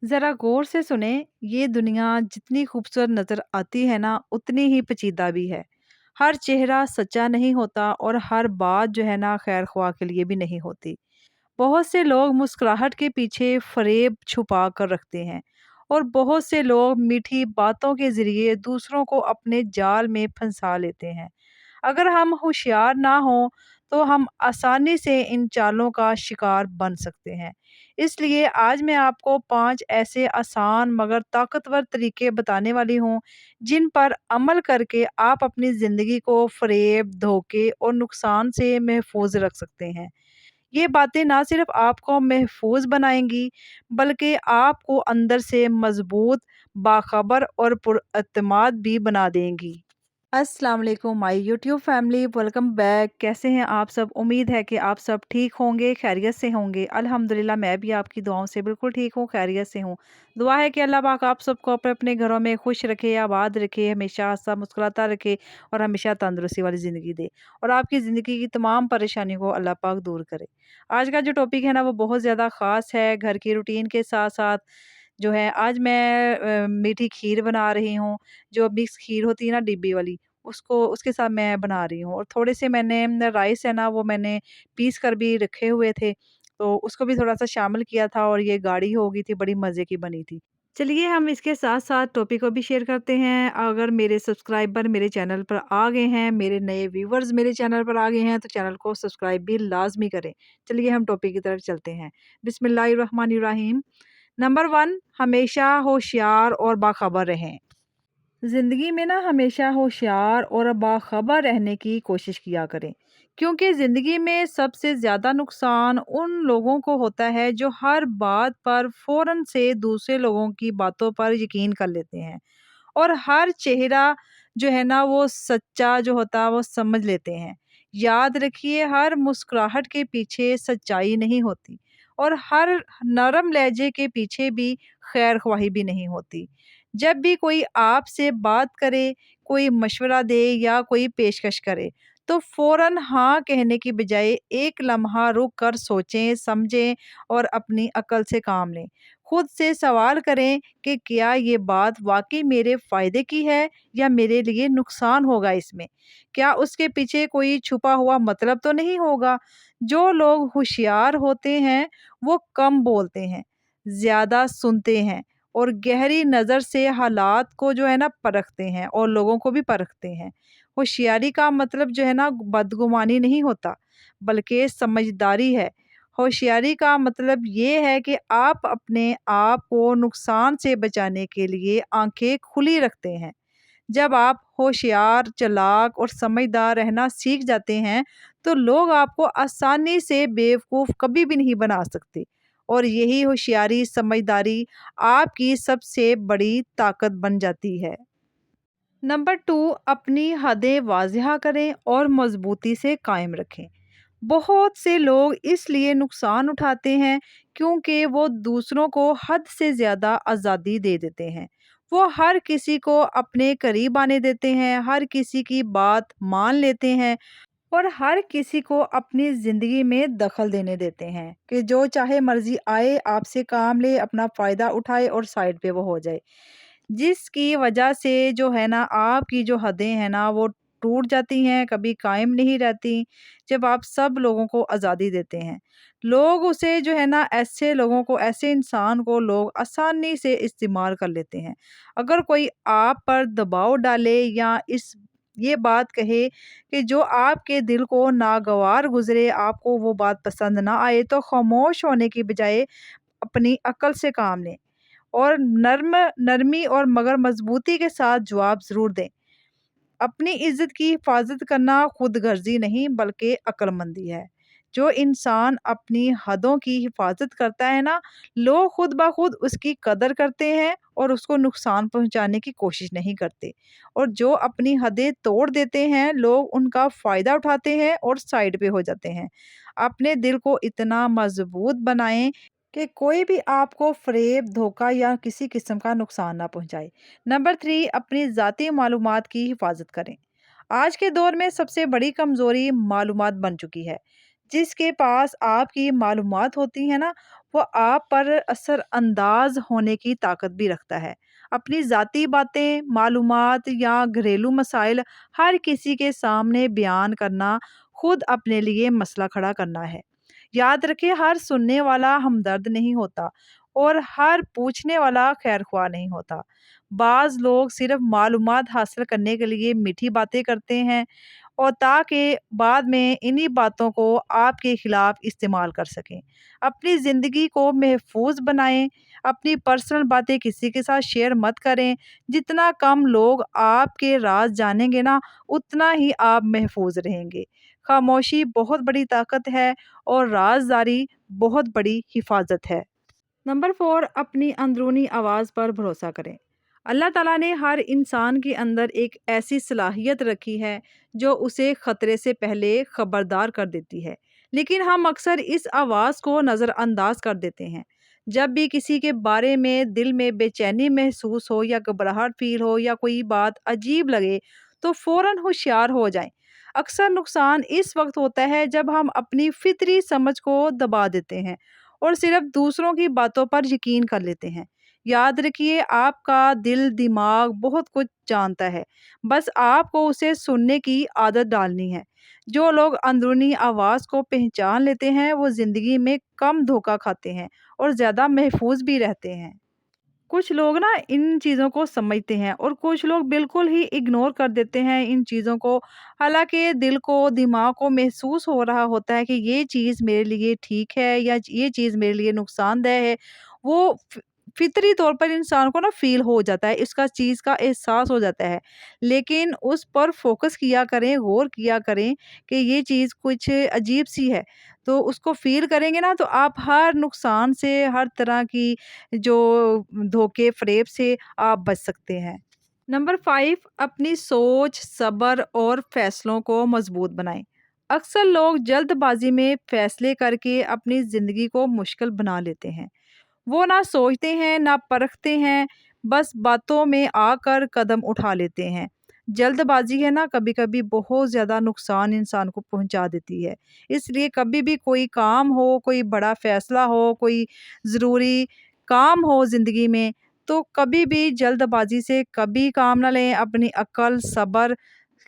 ज़रा गौर से सुनें, ये दुनिया जितनी खूबसूरत नज़र आती है ना, उतनी ही पेचीदा भी है। हर चेहरा सच्चा नहीं होता और हर बात जो है ना खैर-ख्वाह के लिए भी नहीं होती। बहुत से लोग मुस्कुराहट के पीछे फ़रेब छुपा कर रखते हैं और बहुत से लोग मीठी बातों के ज़रिए दूसरों को अपने जाल में फंसा लेते हैं। अगर हम होशियार ना हों, तो हम आसानी से इन चालों का शिकार बन सकते हैं। इसलिए आज मैं आपको 5 ऐसे आसान मगर ताकतवर तरीके बताने वाली हूँ, जिन पर अमल करके आप अपनी ज़िंदगी को फ़रेब, धोखे और नुकसान से महफूज़ रख सकते हैं। ये बातें ना सिर्फ़ आपको महफूज़ बनाएँगी, बल्कि आपको अंदर से मज़बूत, बाख़बर और पुरएतमाद भी बना देंगी। अस्सलाम वालेकुम my YouTube family, welcome back. कैसे हैं आप सब? उम्मीद है कि आप सब ठीक होंगे, खैरियत से होंगे। अल्हम्दुलिल्लाह मैं भी आपकी दुआओं से बिल्कुल ठीक हूँ, खैरियत से हूँ। दुआ है कि अल्लाह पाक आप सबको अपने अपने घरों में खुश रखे, आबाद रखे, हमेशा हँसा मुस्कुराता रखे और हमेशा तंदुरुस्ती वाली ज़िंदगी दे और आपकी ज़िंदगी की तमाम परेशानियों को अल्लाह पाक दूर करे। आज का जो टॉपिक है ना, वो बहुत ज़्यादा ख़ास है। घर की रूटीन के साथ-साथ जो है आज मैं मीठी खीर बना रही हूँ, जो मिक्स खीर होती है ना डिब्बी वाली, उसको उसके साथ मैं बना रही हूँ और थोड़े से मैंने न राइस है ना वो मैंने पीस कर भी रखे हुए थे, तो उसको भी थोड़ा-सा शामिल किया था और ये गाढ़ी हो गई थी, बड़ी मज़े की बनी थी। चलिए हम इसके साथ-साथ टॉपिक को भी शेयर करते हैं। अगर मेरे सब्सक्राइबर मेरे चैनल पर आ गए हैं, मेरे नए व्यूअर्स मेरे चैनल पर आ गए हैं, तो चैनल को सब्सक्राइब भी लाज़मी करें। चलिए हम टॉपिक की तरफ चलते हैं। बिस्मिल्लाहिर्रहमानिर्रहीम। नंबर 1, हमेशा होशियार और बाखबर रहें। ज़िंदगी में ना हमेशा होशियार और बाखबर रहने की कोशिश किया करें, क्योंकि ज़िंदगी में सबसे ज़्यादा नुकसान उन लोगों को होता है जो हर बात पर फ़ौरन से दूसरे लोगों की बातों पर यकीन कर लेते हैं और हर चेहरा जो है ना वो सच्चा जो होता है वो समझ लेते हैं। याद रखिए, हर मुस्कुराहट के पीछे सच्चाई नहीं होती और हर नरम लहजे के पीछे भी खैर ख्वाही भी नहीं होती। जब भी कोई आपसे बात करे, कोई मशवरा दे या कोई पेशकश करे, तो फ़ौरन हाँ कहने की बजाय एक लम्हा रुक कर सोचें, समझें और अपनी अकल से काम लें। खुद से सवाल करें कि क्या ये बात वाक़ई मेरे फ़ायदे की है या मेरे लिए नुकसान होगा इसमें? क्या उसके पीछे कोई छुपा हुआ मतलब तो नहीं होगा? जो लोग होशियार होते हैं, वो कम बोलते हैं, ज़्यादा सुनते हैं और गहरी नज़र से हालात को जो है ना परखते हैं और लोगों को भी परखते हैं। होशियारी का मतलब जो है ना बदगुमानी नहीं होता, बल्कि समझदारी है। होशियारी का मतलब ये है कि आप अपने आप को नुकसान से बचाने के लिए आंखें खुली रखते हैं। जब आप होशियार, चालाक और समझदार रहना सीख जाते हैं, तो लोग आपको आसानी से बेवकूफ़ कभी भी नहीं बना सकते और यही होशियारी, समझदारी आपकी सबसे बड़ी ताकत बन जाती है। नंबर 2, अपनी हदें वाज़िहा करें और मज़बूती से कायम रखें। बहुत से लोग इसलिए नुकसान उठाते हैं क्योंकि वो दूसरों को हद से ज़्यादा आज़ादी दे देते हैं। वो हर किसी को अपने करीब आने देते हैं, हर किसी की बात मान लेते हैं और हर किसी को अपनी ज़िंदगी में दखल देने देते हैं कि जो चाहे मर्ज़ी आए, आपसे काम ले, अपना फ़ायदा उठाए और साइड पे वो हो जाए। जिसकी वजह से जो है ना आपकी जो हदें हैं ना वो टूट जाती हैं, कभी कायम नहीं रहती, जब आप सब लोगों को आज़ादी देते हैं। लोग उसे जो है ना ऐसे लोगों को, ऐसे इंसान को लोग आसानी से इस्तेमाल कर लेते हैं। अगर कोई आप पर दबाव डाले या ये बात कहे कि जो आपके दिल को नागवार गुज़रे, आपको वो बात पसंद ना आए, तो खामोश होने की बजाय अपनी अक्ल से काम लें और नरमी और मगर मज़बूती के साथ जवाब ज़रूर दें। अपनी इज़्ज़त की हिफ़ाज़त करना खुदगर्ज़ी नहीं बल्कि अक्लमंदी है। जो इंसान अपनी हदों की हिफ़ाज़त करता है ना, लोग खुद ब खुद उसकी कदर करते हैं और उसको नुकसान पहुँचाने की कोशिश नहीं करते। और जो अपनी हदें तोड़ देते हैं, लोग उनका फ़ायदा उठाते हैं और साइड पे हो जाते हैं। अपने दिल को इतना मज़बूत बनाएँ कि कोई भी आपको फ़रेब, धोखा या किसी किस्म का नुकसान ना पहुँचाए। नंबर 3, अपनी ज़ाती मालूमात की हिफाज़त करें। आज के दौर में सबसे बड़ी कमज़ोरी मालूमात बन चुकी है। जिसके पास आपकी मालूमात होती है ना, وہ آپ پر اثر انداز ہونے کی طاقت بھی رکھتا ہے۔ اپنی ذاتی باتیں، معلومات یا گھریلو مسائل ہر کسی کے سامنے بیان کرنا خود اپنے لیے مسئلہ کھڑا کرنا ہے۔ یاد رکھیں، ہر سننے والا ہمدرد نہیں ہوتا اور ہر پوچھنے والا خیر خواہ نہیں ہوتا۔ بعض لوگ صرف معلومات حاصل کرنے کے لیے میٹھی باتیں کرتے ہیں اور تاکہ بعد میں انہی باتوں کو آپ کے خلاف استعمال کر سکیں۔ اپنی زندگی کو محفوظ بنائیں، اپنی پرسنل باتیں کسی کے ساتھ شیئر مت کریں۔ جتنا کم لوگ آپ کے راز جانیں گے نا، اتنا ہی آپ محفوظ رہیں گے۔ خاموشی بہت بڑی طاقت ہے اور رازداری بہت بڑی حفاظت ہے۔ نمبر 4، اپنی اندرونی آواز پر بھروسہ کریں۔ اللہ تعالیٰ نے ہر انسان کے اندر ایک ایسی صلاحیت رکھی ہے جو اسے خطرے سے پہلے خبردار کر دیتی ہے، لیکن ہم اکثر اس آواز کو نظر انداز کر دیتے ہیں۔ جب بھی کسی کے بارے میں دل میں بے چینی محسوس ہو یا گھبراہٹ فیل ہو یا کوئی بات عجیب لگے تو فوراً ہوشیار ہو جائیں۔ اکثر نقصان اس وقت ہوتا ہے جب ہم اپنی فطری سمجھ کو دبا دیتے ہیں اور صرف دوسروں کی باتوں پر یقین کر لیتے ہیں۔ یاد رکھیے، آپ کا دل دماغ بہت کچھ جانتا ہے، بس آپ کو اسے سننے کی عادت ڈالنی ہے۔ جو لوگ اندرونی آواز کو پہچان لیتے ہیں وہ زندگی میں کم دھوکہ کھاتے ہیں اور زیادہ محفوظ بھی رہتے ہیں۔ کچھ لوگ نا ان چیزوں کو سمجھتے ہیں اور کچھ لوگ بالکل ہی اگنور کر دیتے ہیں ان چیزوں کو، حالانکہ دل کو دماغ کو محسوس ہو رہا ہوتا ہے کہ یہ چیز میرے لیے ٹھیک ہے یا یہ چیز میرے لیے نقصان دہ ہے۔ وہ فطری طور پر انسان کو نا فیل ہو جاتا ہے، اس کا چیز کا احساس ہو جاتا ہے، لیکن اس پر فوکس کیا کریں، غور کیا کریں کہ یہ چیز کچھ عجیب سی ہے، تو اس کو فیل کریں گے نا تو آپ ہر نقصان سے، ہر طرح کی جو دھوکے فریب سے آپ بچ سکتے ہیں۔ نمبر 5، اپنی سوچ، صبر اور فیصلوں کو مضبوط بنائیں۔ اکثر لوگ جلد بازی میں فیصلے کر کے اپنی زندگی کو مشکل بنا لیتے ہیں۔ وہ نہ سوچتے ہیں نہ پرکھتے ہیں، بس باتوں میں آ کر قدم اٹھا لیتے ہیں۔ جلد بازی ہے نا، کبھی کبھی بہت زیادہ نقصان انسان کو پہنچا دیتی ہے۔ اس لیے کبھی بھی کوئی کام ہو، کوئی بڑا فیصلہ ہو، کوئی ضروری کام ہو زندگی میں، تو کبھی بھی جلد بازی سے کبھی کام نہ لیں۔ اپنی عقل، صبر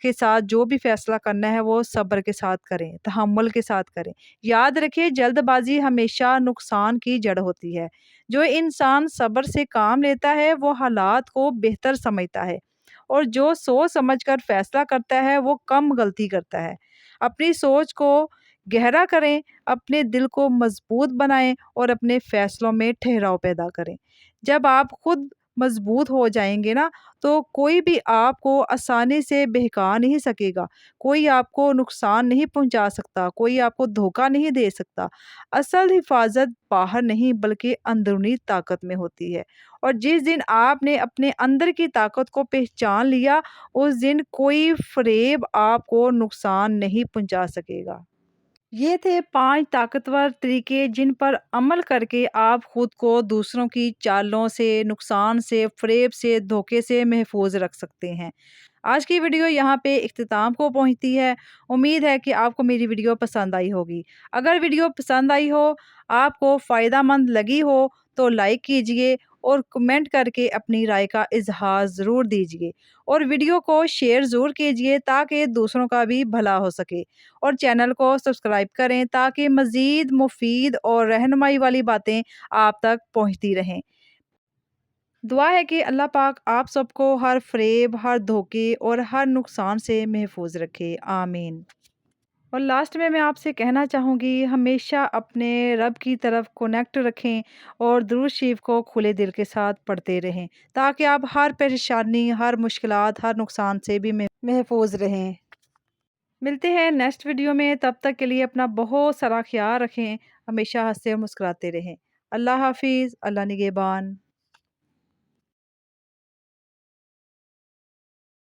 کے ساتھ جو بھی فیصلہ کرنا ہے وہ صبر کے ساتھ کریں، تحمل کے ساتھ کریں۔ یاد رکھیں، جلد بازی ہمیشہ نقصان کی جڑ ہوتی ہے۔ جو انسان صبر سے کام لیتا ہے وہ حالات کو بہتر سمجھتا ہے، اور جو سوچ سمجھ کر فیصلہ کرتا ہے وہ کم غلطی کرتا ہے۔ اپنی سوچ کو گہرا کریں، اپنے دل کو مضبوط بنائیں اور اپنے فیصلوں میں ٹھہراؤ پیدا کریں۔ جب آپ خود مضبوط ہو جائیں گے نا، تو کوئی بھی آپ کو آسانی سے بہکا نہیں سکے گا، کوئی آپ کو نقصان نہیں پہنچا سکتا، کوئی آپ کو دھوکہ نہیں دے سکتا۔ اصل حفاظت باہر نہیں بلکہ اندرونی طاقت میں ہوتی ہے، اور جس دن آپ نے اپنے اندر کی طاقت کو پہچان لیا، اس دن کوئی فریب آپ کو نقصان نہیں پہنچا سکے گا۔ یہ تھے 5 طاقتور طریقے جن پر عمل کر کے آپ خود کو دوسروں کی چالوں سے، نقصان سے، فریب سے، دھوکے سے محفوظ رکھ سکتے ہیں۔ آج کی ویڈیو یہاں پہ اختتام کو پہنچتی ہے۔ امید ہے کہ آپ کو میری ویڈیو پسند آئی ہوگی۔ اگر ویڈیو پسند آئی ہو، آپ کو فائدہ مند لگی ہو تو لائک کیجئے اور کمنٹ کر کے اپنی رائے کا اظہار ضرور دیجئے، اور ویڈیو کو شیئر ضرور کیجئے تاکہ دوسروں کا بھی بھلا ہو سکے، اور چینل کو سبسکرائب کریں تاکہ مزید مفید اور رہنمائی والی باتیں آپ تک پہنچتی رہیں۔ دعا ہے کہ اللہ پاک آپ سب کو ہر فریب، ہر دھوکے اور ہر نقصان سے محفوظ رکھے، آمین۔ اور لاسٹ میں آپ سے کہنا چاہوں گی، ہمیشہ اپنے رب کی طرف کنیکٹ رکھیں اور درود شریف کو کھلے دل کے ساتھ پڑھتے رہیں تاکہ آپ ہر پریشانی، ہر مشکلات، ہر نقصان سے بھی محفوظ رہیں۔ ملتے ہیں نیکسٹ ویڈیو میں، تب تک کے لیے اپنا بہت سارا خیال رکھیں، ہمیشہ ہنستے اور مسکراتے رہیں۔ اللہ حافظ، اللہ نگہبان۔